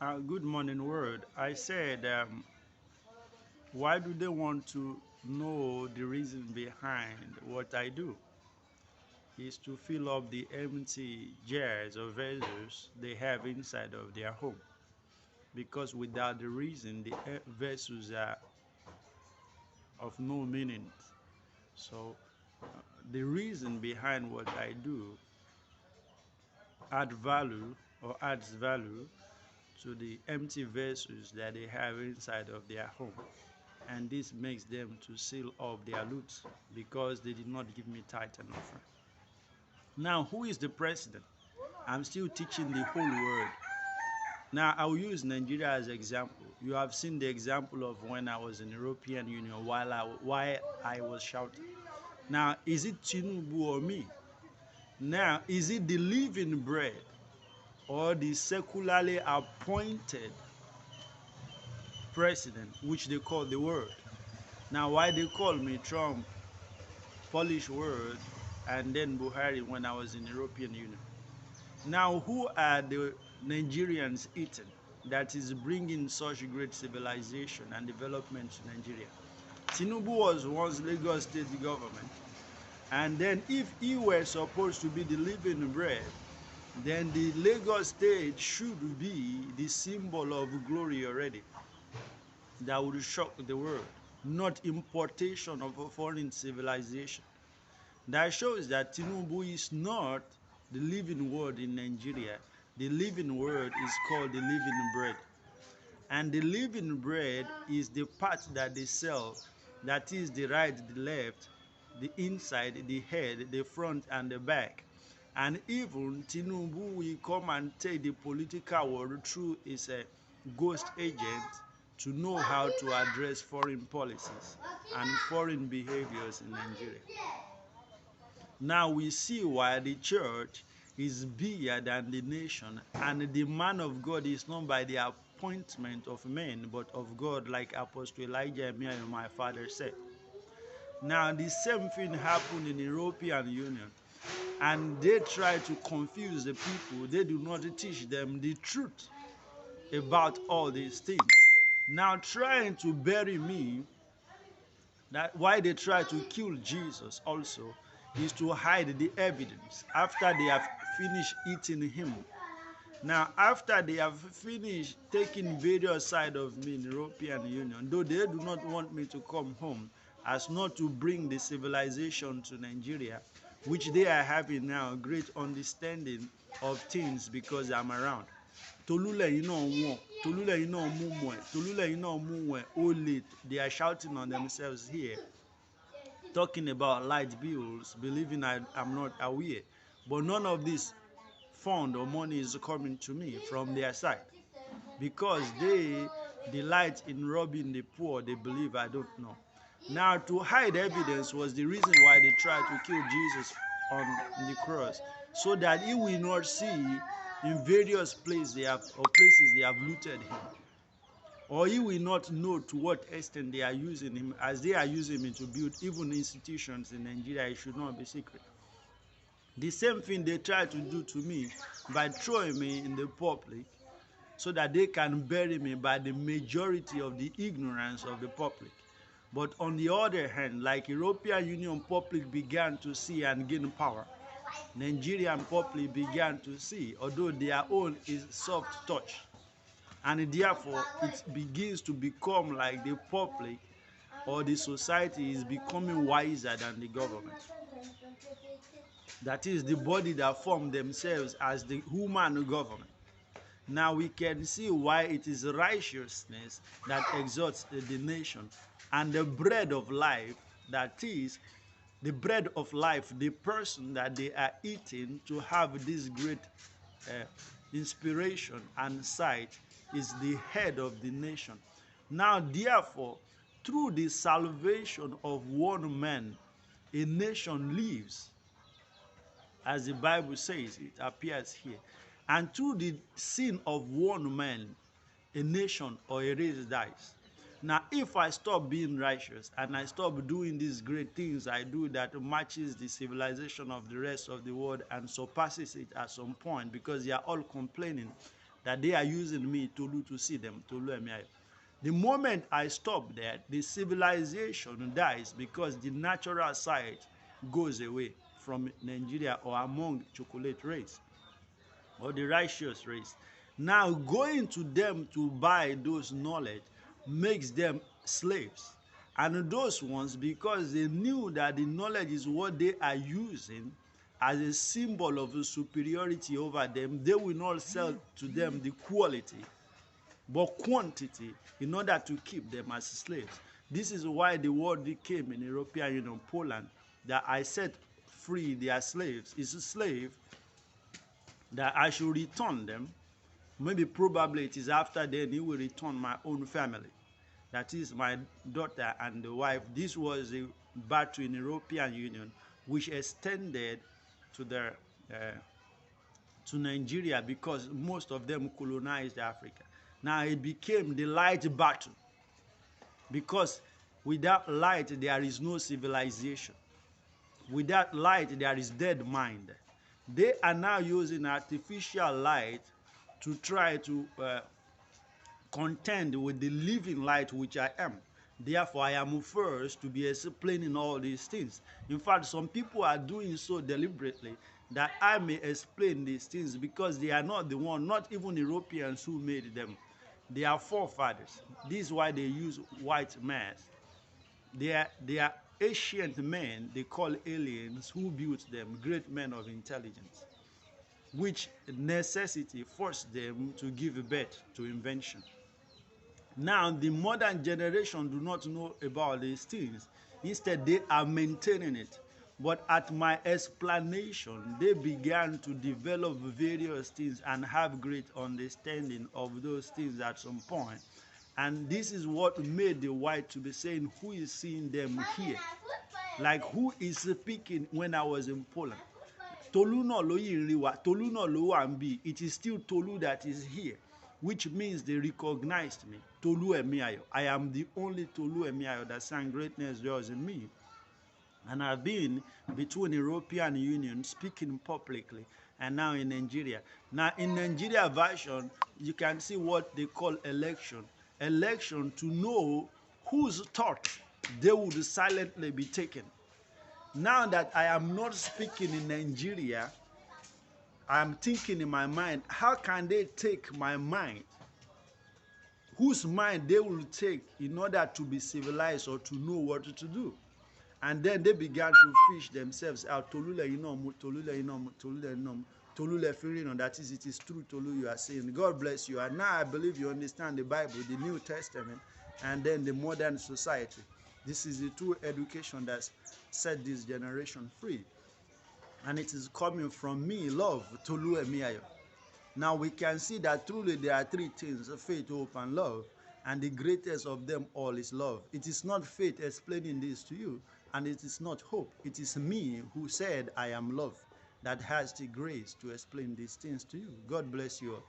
Good morning, world. I said, why do they want to know the reason behind what I do? Is to fill up the empty jars or vessels they have inside of their home. Because without the reason, the vessels are of no meaning. So, the reason behind what I do adds value to the empty vessels that they have inside of their home. And this makes them to seal up their loot because they did not give me tithe and offering. Now, who is the president? I'm still teaching the whole world. Now, I'll use Nigeria as an example. You have seen the example of when I was in the European Union while I was shouting. Now, is it Tinubu or me? Now, is it the living bread or the secularly appointed president, which they call the world? Now, why they call me Trump, Polish word, and then Buhari when I was in the European Union? Now, who are the Nigerians eating that is bringing such great civilization and development to Nigeria? Tinubu was once Lagos state government, and then if he were supposed to be the living bread, then the Lagos state should be the symbol of glory already that would shock the world, not importation of a foreign civilization. That shows that Tinubu is not the living word in Nigeria. The living word is called the living bread. And the living bread is the part that they sell, that is the right, the left, the inside, the head, the front, and the back. And even Tinubu will come and take the political world through his ghost agent to know how to address foreign policies and foreign behaviors in Nigeria. Now we see why the church is bigger than the nation, and the man of God is not by the appointment of men, but of God, like Apostle Elijah Emiayo, my father, said. Now the same thing happened in the European Union, and they try to confuse the people. They do not teach them the truth about all these things. Now trying to bury me, that why they try to kill Jesus also is to hide the evidence after they have finished eating him. Now, after they have finished taking various side of me in the European Union, though they do not want me to come home, as not to bring the civilization to Nigeria, which they are having now a great understanding of things because I'm around. Tolulẹ̀yìn náà wọ̀n, Tolulẹ̀yìn náà mú mọ̀ ẹ̀, Tolulẹ̀yìn náà mú wọ̀n ó late. They are shouting on themselves here, talking about light bills, believing I'm not aware. But none of this fund or money is coming to me from their side because they delight in robbing the poor. They believe I don't know. Now, to hide evidence was the reason why they tried to kill Jesus on the cross, so that he will not see in various places they have looted him, or he will not know to what extent they are using him, as they are using him to build even institutions in Nigeria. It should not be secret. The same thing they try to do to me by throwing me in the public so that they can bury me by the majority of the ignorance of the public. But on the other hand, like European Union public began to see and gain power, Nigerian public began to see, although their own is soft touch. And therefore, it begins to become like the public or the society is becoming wiser than the government. That is the body that form themselves as the human government. Now we can see why it is righteousness that exalts the nation, and the bread of life, that is the bread of life, the person that they are eating to have this great uh, inspiration and sight, is the head of the nation. Now, therefore, through the salvation of one man, a nation lives, as the Bible says, it appears here. And through the sin of one man, a nation or a race dies. Now, if I stop being righteous and I stop doing these great things I do that matches the civilization of the rest of the world and surpasses it at some point, because they are all complaining, that they are using me, Tolu, to see them, Tolu Emiayo. The moment I stop that, the civilization dies because the natural side goes away from Nigeria or among chocolate race or the righteous race. Now, going to them to buy those knowledge makes them slaves. And those ones, because they knew that the knowledge is what they are using as a symbol of superiority over them, they will not sell to them the quality but quantity in order to keep them as slaves. This is why the word came in European Union, Poland, that I set free their slaves. Is a slave that I should return them. Maybe probably it is after then he will return my own family. That is my daughter and the wife. This was a battle in the European Union which extended to the to Nigeria because most of them colonized Africa. Now it became the light battle because without light there is no civilization. Without light there is dead mind. They are now using artificial light to try to contend with the living light which I am. Therefore, I am first to be explaining all these things. In fact, some people are doing so deliberately that I may explain these things because they are not the one, not even Europeans who made them. They are forefathers. This is why they use white masks. They are ancient men, they call aliens, who built them, great men of intelligence, which necessity forced them to give birth to invention. Now, the modern generation do not know about these things. Instead, they are maintaining it. But at my explanation, they began to develop various things and have great understanding of those things at some point. And this is what made the white to be saying, who is seeing them here? Like, who is speaking when I was in Poland? Tolu náà ló yìí ń rí wa, Tolu náà ló wà ń bí. It is still Tolu that is here, which means they recognized me. Tolu Emiayo. I am the only Tolu Emiayo that sang Greatness Dwells in Me. And I've been between European Union speaking publicly and now in Nigeria. Now in Nigeria version, you can see what they call election. Election to know whose thought they would silently be taken. Now that I am not speaking in Nigeria, I am thinking in my mind, how can they take my mind? Whose mind they will take in order to be civilized or to know what to do? And then they began to fish themselves out. Tolule inomu, Tolule inomu, Tolule inomu, Tolule firino. That is, it is true, Tolu, you are saying. God bless you. And now I believe you understand the Bible, the New Testament, and then the modern society. This is the true education that set this generation free. And it is coming from me, love, Tolu Emiayo. Now we can see that truly there are three things: faith, hope, and love. And the greatest of them all is love. It is not faith explaining this to you, and it is not hope. It is me who said I am love that has the grace to explain these things to you. God bless you all.